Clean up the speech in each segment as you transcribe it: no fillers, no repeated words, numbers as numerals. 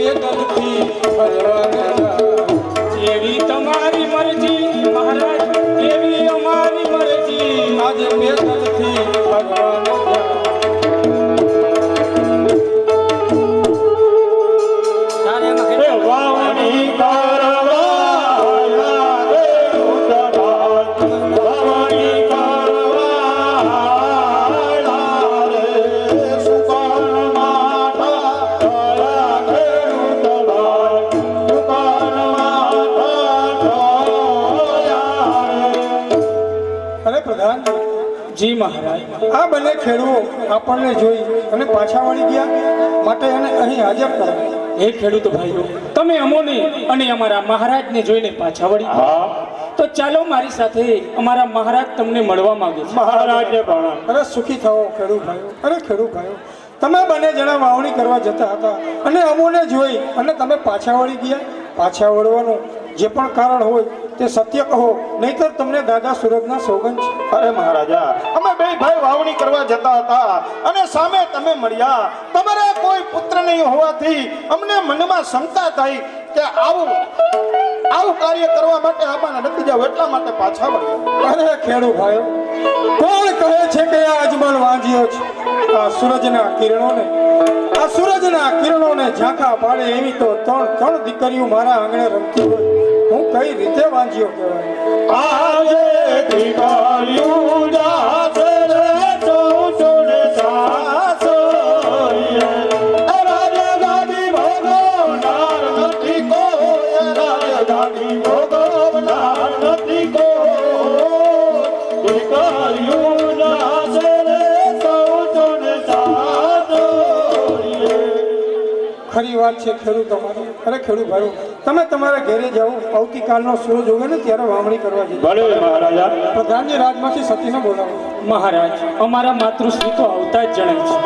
બેદલથી ફરવાને જેવી તમારી મરજી મહારાજ એવી અમારી મરજી આજે બેદલથી ફરવાને વાવણી જી મહારાજ આ બંને ખેડૂતો આપણને જોઈ અને પાછા વળી ગયા માટે એને અહીં હાજર કરો. હે ખેડૂતો ભાઈઓ, તમે અમોને અને અમારા મહારાજને જોઈને પાછા વળી ગયા તો ચાલો મારી સાથે, અમારા મહારાજ તમને મળવા માંગે છે. મહારાજને પણ અરે સુખી થાઓ ખેડૂત ભાઈઓ. અરે ખેડૂત ભાઈઓ, તમે બંને જણા વાવણી કરવા જતા હતા અને અમોને જોઈ અને તમે પાછા વળી ગયા. પાછા વળવાનું જે પણ કારણ હોય તે સત્ય કહો, નહીતર તમને દાદા સુરજના સોગંદ છે. અરે મહારાજા, અમે બે ભાઈ વાવણી કરવા જતા હતા અને સામે તમે મળ્યા. તમારા કોઈ પુત્ર નહીં હોવાથી અમને મનમાં શંકા થઈ કે આવું કાર્ય કરવા માટે આમાં નથી જાવ, એટલા માટે પાછા વળ્યા. અરે ખેડૂત ભાઈઓ, કોણ કહે છે કે આ અજમલ વાંજ્યો છે? આ સૂરજના કિરણોને ઝાંખા પાડે એવી તો ત્રણ દીકરીઓ મારા આંગણે રમતી હોય, હું કઈ રીતે વાંજ્યો કહેવાય? આજે દીકરીઓ જાશે રે ચૌચોડ સાસોય, રાજગાદી ભોગવનાર નથી કોઈ, રાજગાદી ભોગવનાર નથી કોઈ, દીકરીઓ જાશે રે ચૌચોડ સાસોય. ખરી વાત છે ખેડૂત તમારી. અરે ખેડૂત ભાઈઓ, તમે તમારા ઘેરે જાઓ, આવતીકાલનો સૂરજ ઉગે ને ત્યારે વાવણી કરવા જઈએ. ભલે મહારાજા. પ્રધાનજી રાજમાંથી સતીને બોલાવો. મહારાજ, અમારા માતૃશ્રી તો આવતા જ જણાય છે.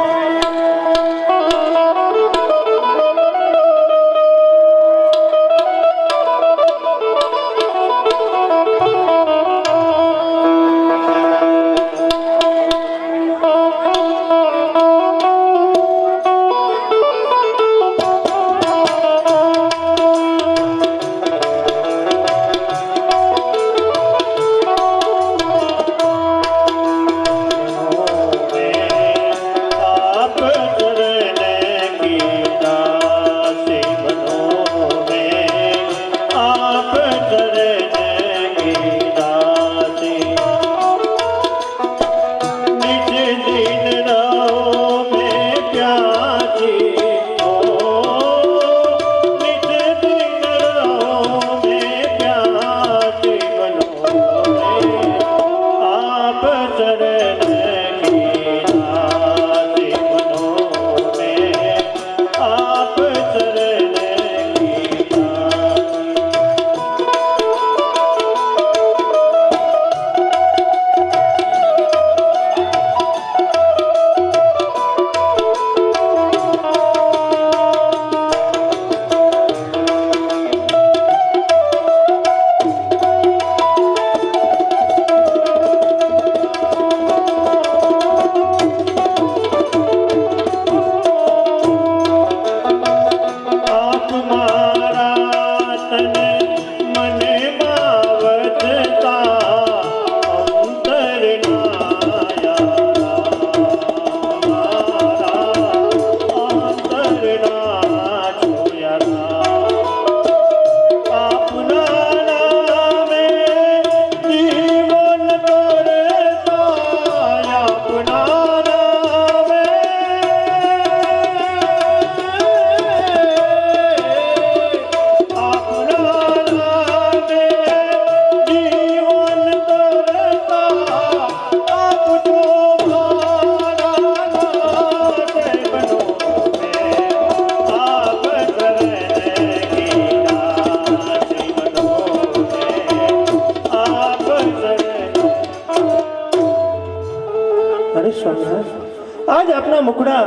આજ આપના મુખડા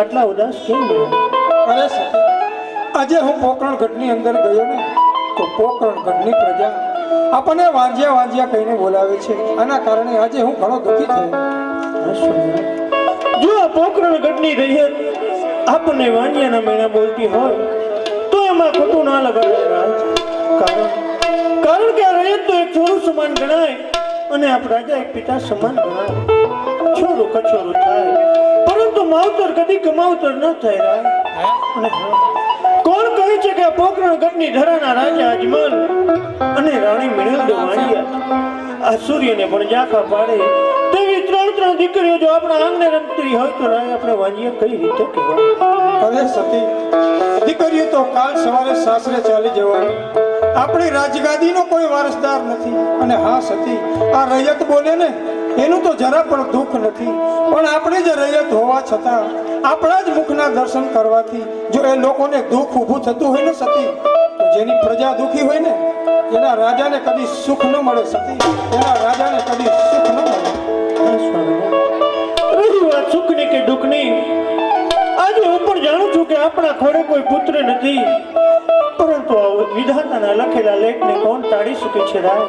આટલા ઉદાસ કેમ બન્યા? અરે સતી, આજે હું પોકરણ ગઢની અંદર ગયો ને તો પોકરણ ગઢની પ્રજા આપણને વાંજ્યા વાંજ્યા કહીને બોલાવે છે. આના કારણે આજે હું ઘણો દુઃખી થયો. જો આ પોકરણ ગઢની રૈયત આપણને વાંજ્યાના મેળા બોલતી હોય આમાં ખોટું ના લગાડાય રાજ. કારણ કે આ રૈયત તો એક છોરું સમાન ગણાય અને આપ રાજા એક પિતા સમાન ગણાય. છોરું કછોરું થાય પરંતુ માવતર કદી કમાવતર ન થાય રાજ. અને કોણ કહે છે કે આ પોકરણ ગઢની ધરાના રાજા અજમલ અને રાણી મિણેલ વાણિયા આ સૂર્યને પણ ઝાંખા પાડે તેવી ત્રણ દીકરીઓ જો આપણા આંગણે રમતી હોય તો રાય આપણે વાંજિયા કઈ રીતે કહેવાય? અરે સતી, દીકરીઓ તો કાલ સવારે સાસરે ચાલી જવાની. આપણી રાજગાદીનો કોઈ વારસદાર નથી. અને હા સતી, આ રૈયત બોલે ને એનું તો જરા પણ દુઃખ નથી. પણ આપણે જ રૈયત હોવા છતાં આપણા જ મુખના દર્શન કરવાથી જો એ લોકોને દુઃખ ઊભું થતું હોય ને સતી, તો જેની પ્રજા દુઃખી હોય ને એના રાજાને કદી સુખ ન મળે સતી. એના રાજાને કદી સુખ ન મળે. રહી વાત સુખની કે દુઃખની, આજે હું પણ જાણું છું કે આપણા ખોળે કોઈ પુત્ર નથી. પરંતુ આ વિધાતાના લખેલા લેખને કોણ ટાળી શકે છે રાય?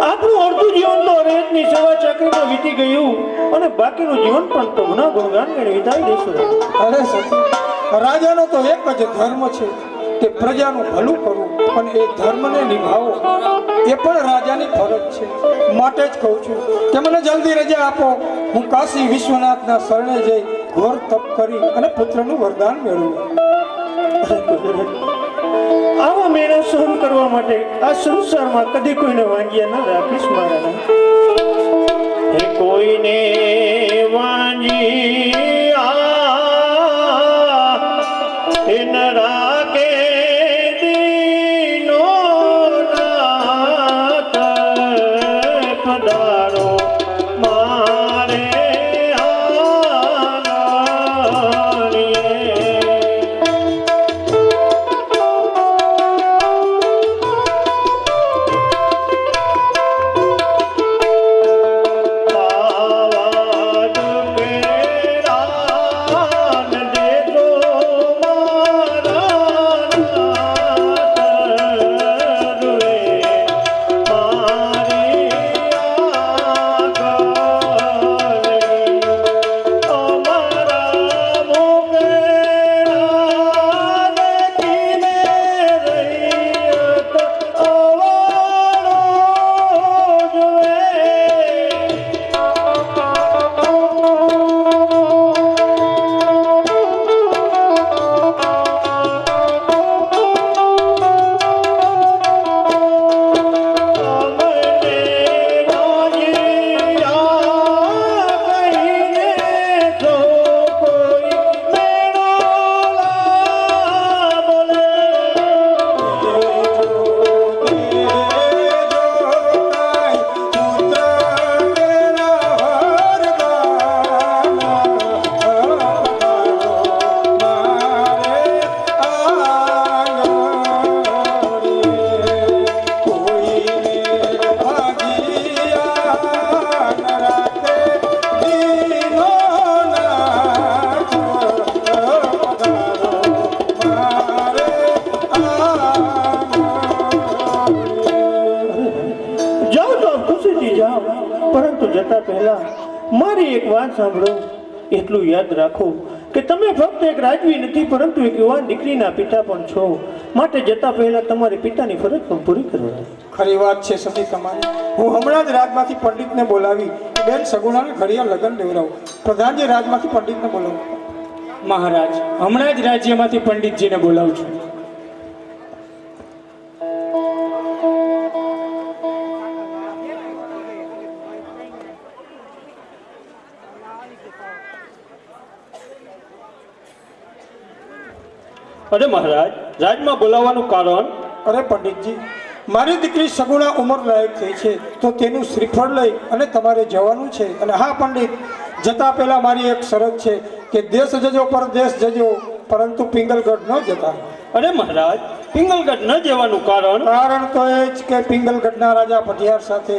આપણું અડધું જીવન તો રેતની સેવા ચાકરીમાં વીતી ગયું અને બાકીનું જીવન પણ તો ગુના ગુણગાન કરીને વિતાવી દઈશું. અરે સતી, રાજાનો તો એક જ ધર્મ છે કે પ્રજાનું ભલું કરવું, અને એ ધર્મને નિભાવો એ પણ રાજાની ફરજ છે. માટે જ કહું છું કે મને જલ્દી રજા આપો, હું કાશી વિશ્વનાથના શરણે જઈ ઘોર તપ કરી અને પુત્રનું વરદાન મેળવું. આવા મેળા સહન કરવા માટે આ સંસારમાં કદી કોઈને વાંજ્યા ન રાખીશ મારા. હે કોઈને વાંજ્યા એ ન રાખે દીનો નાથ પધારો મારે આંગણીએ. મારી એક વાત સાંભળો. એટલું યાદ રાખો કે તમે ફક્ત એક રાજવી નથી પરંતુ એક યુવાન દીકરીના પિતા પણ છો. માટે જતા પહેલા તમારી પિતાની ફરજ પણ પૂરી કરવા. ખરી વાત છે સતી તમારી. હું હમણાં જ રાજમાંથી પંડિતને બોલાવી બેન સગુણાને ઘડિયા લગ્ન લેવડાવું. પ્રધાનજી રાજમાંથી પંડિતને બોલાવું. મહારાજ, હમણાં જ રાજ્યમાંથી પંડિતજીને બોલાવું છું. અરે મહારાજ, રાજમાં બોલાવવાનું કારણ? અરે પંડિતજી, મારી દીકરી સગુણા ઉંમર લાયક થઈ છે તો તેનું શ્રીફળ લઈ અને તમારે જવાનું છે. અને હા પંડિત, જતા પહેલા મારી એક શરત છે કે દેશ જજો પરદેશ જજો પરંતુ પિંગલગઢ ન જતા. અરે મહારાજ, પિંગલગઢ ન જવાનું કારણ? કારણ તો એ જ કે પિંગલગઢના રાજા પટિયાર સાથે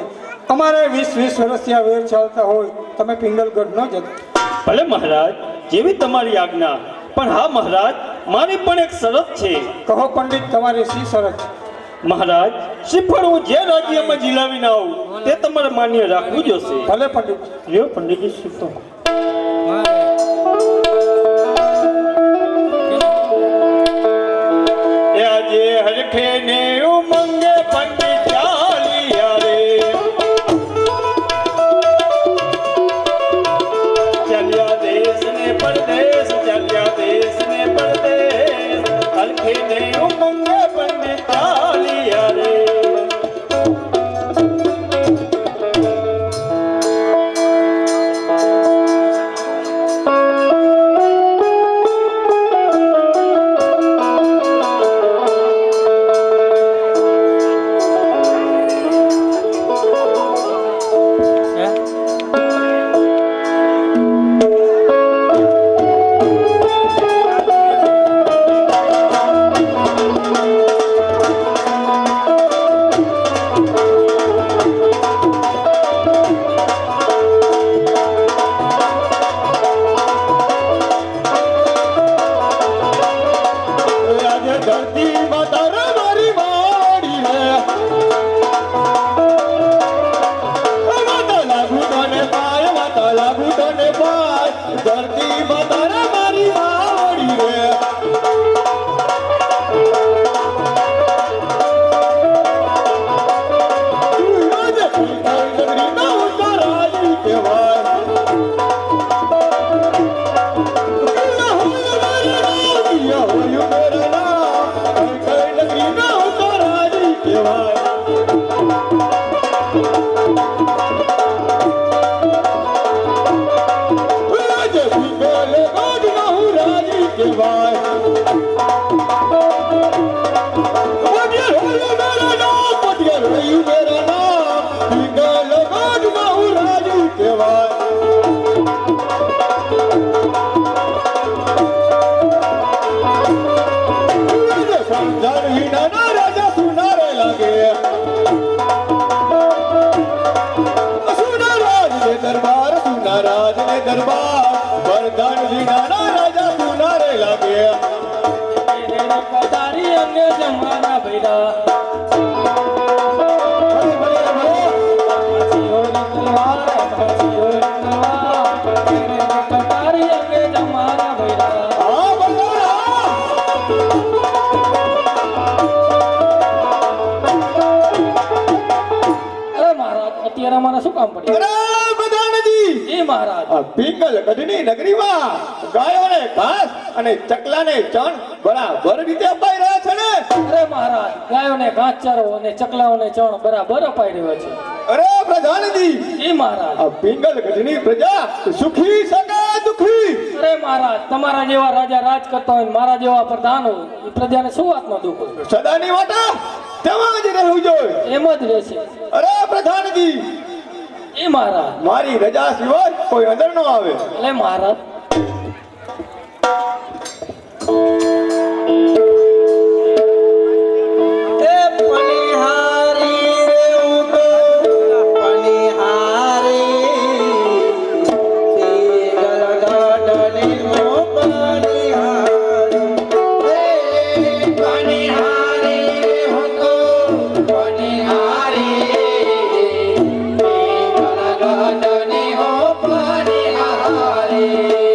અમારે 20 વર્ષથી આ વેર ચાલતા હોય. તમે પિંગલગઢ ન જતા. ભલે મહારાજ, જેવી તમારી આજ્ઞા. પણ હા મહારાજ, મારી પણ એક શરત છે. કહો પંડિત, તમારી શી શરત છે? મહારાજ, શ્રીફળ હું જે રાજ્યમાં જીલાવીને આવું તે તમારે માન્ય રાખવું જોશે. ભલે પંડિત. લ્યો પંડિતજી શ્રીફળ. હરખે ને ઉમંગે પંડી ચાલિયા રે ચાલ્યા દેશ ને પરદેશ ચાલ્યા દેશ ને પરદેશ હરખે ને ઉમંગે પંડી ચાલિયા રે અત્યારે અમારે શું કામ પડ્યું? અરે પ્રધાનજી જી મહારાજ. આ પિંગલ ગઢની નગરીમાં ગાયોને ઘાસ અને ચકલાને ચણ બરાબર રીતે અપાઈ રહ્યા છે ને? અરે મહારાજ, ગાયોને ઘાસચારો અને ચકલાઓને ચણ બરાબર અપાઈ રહ્યો છે. અરે પ્રધાનજી જી મહારાજ. આ પિંગલ ગઢની પ્રજા સુખી સકે દુખી? અરે મહારાજ, તમારા જેવા રાજા રાજ કરતા હોય ને મારા જેવા પ્રધાન હોય એ પ્રજાને શું વાતનો દુઃખ હોય? સદાની વાટા તેમાં જ રહેવું જોઈએ. એમ જ રહેશે. અરે પ્રધાનજી, એ મહારાજ. મારી રજા સિવાય કોઈ અંદર ન આવે. એટલે મહારાજ. Hare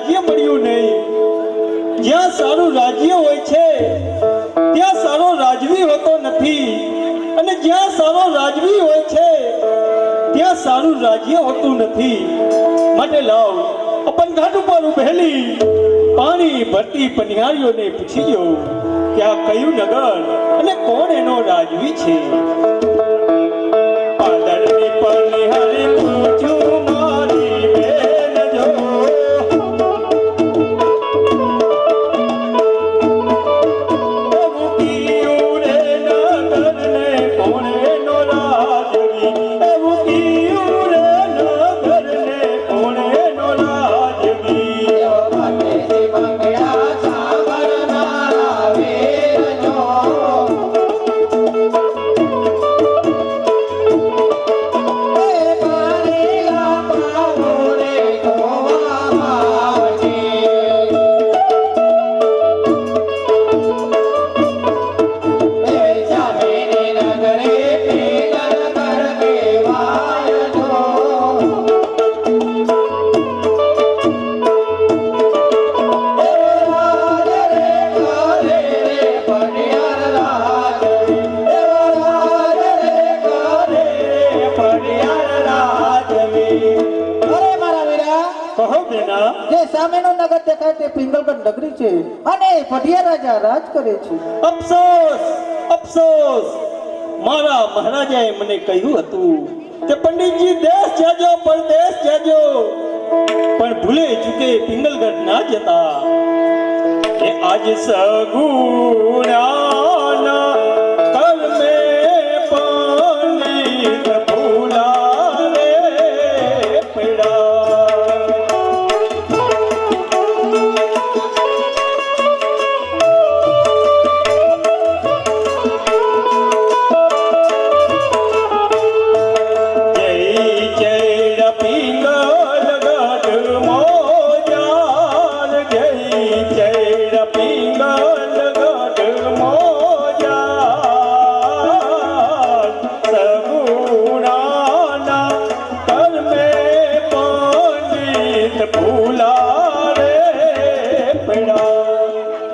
રાજ્ય મળ્યું નહીં. જ્યાં સારું રાજ્ય હોય છે ત્યાં સારો રાજવી હોતો નથી, અને જ્યાં સારો રાજવી હોય છે ત્યાં સારું રાજ્ય હોતું નથી. માટે લાવ अपन घाट ઉપર ઉભેલી પાણી ભરતી પનિહારીઓને પૂછી જો કે આ કયું નગર અને કોણ એનો રાજવી છે. પાદરની પનિહારી પૂછું મારી બેન જો, એવું કીયું રે નગરને કોણ એનો રાજવી, એવું કીયું રે નગરને કોણ એનો રાજવી. કહો બેના, જે સામેનો નગર દેખાય તે પિંગલગઢ નગરી છે અને પઢિયા રાજા રાજ કરે છે. અફસોસ અફસોસ, મારા મહારાજાએ મને કહ્યું હતું કે પંડિતજી દેશ જાજો પરદેશ જાજો, પણ ભૂલે ચૂકે પિંગલગઢ ના જતા. એ આજ સગુણાના કર્મે પંડિત ભૂલા રે પડા.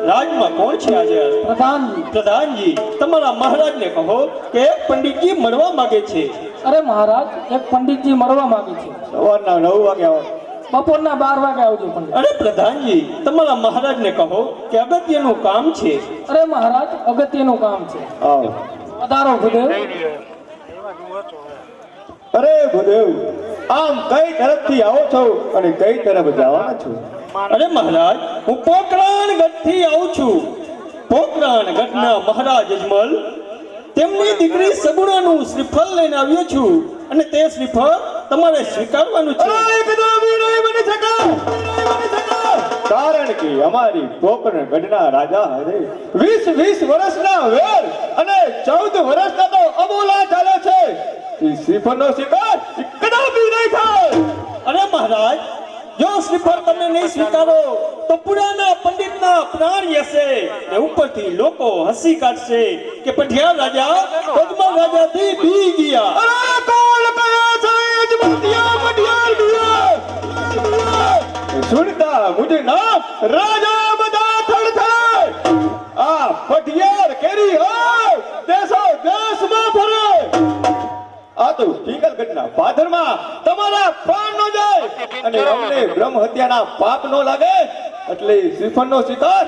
રાજમાં કોણ છે આજે? પ્રધાનજી. પ્રધાનજી, તમારા મહારાજને કહો કે એક પંડિતજી મળવા માંગે છે. અરે મહારાજ, એક પંડિતજી મળવા માંગે છે. સવારના 9 વાગે આવો. બપોરના 12 વાગે આવજો પંડિત. અરે પ્રધાનજી, તમારા મહારાજને કહો કે અગત્યનું કામ છે. અરે મહારાજ, અગત્યનું કામ છે. આવો. પધારો ભૂદેવ. અરે ભૂદેવ, આમ કઈ તરફથી આવો છો અને કઈ તરફ જવાના છો? અરે મહારાજ, હું પોકરણ ગઢથી આવું છું. પોકરણ ગઢના મહારાજ અજમલ તેમની દીકરી સગુણાનું શ્રીફળ લઈને આવ્યો છું, અને તે શ્રીફળ તમારે સ્વીકારવાનું છે. કારણ કે અમારી પોકરણ ગઢના રાજા હરે 20 વર્ષના વેર અને 14 વર્ષના તો અબોલા ચાલે છે. એ શ્રીફળનો શિકાર કદાપી નહીં થાય. અરે મહારાજ, જો શ્રીફળ તમે નહીં સ્વીકારો તો પુરાના પંડિતના પ્રાણ જશે, ને ઉપરથી લોકો હસી કાઢશે કે પઢિયાર રાજા અજમલ રાજાથી બી ગયા. અરે કોણ કહે છે અજમતિયા પઢિયાર ગયા? સુનતા મુજે નામ રાજા બધા થડથડે. આ પઢિયાર કેરી હોય દેશો દેશમાં ફરે. આ તો પિંગલગઢના પાદરમાં તમારા પ્રાણ ન જાય અને અમને બ્રહ્મ હત્યાના પાપ ન લાગે, એટલે શ્રીફળનો શિકાર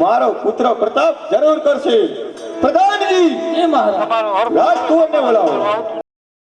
મારો પુત્ર પ્રતાપ જરૂર કરશે. પ્રધાનજી, એ મહારાજ. રાજકુંવરને બોલાવો.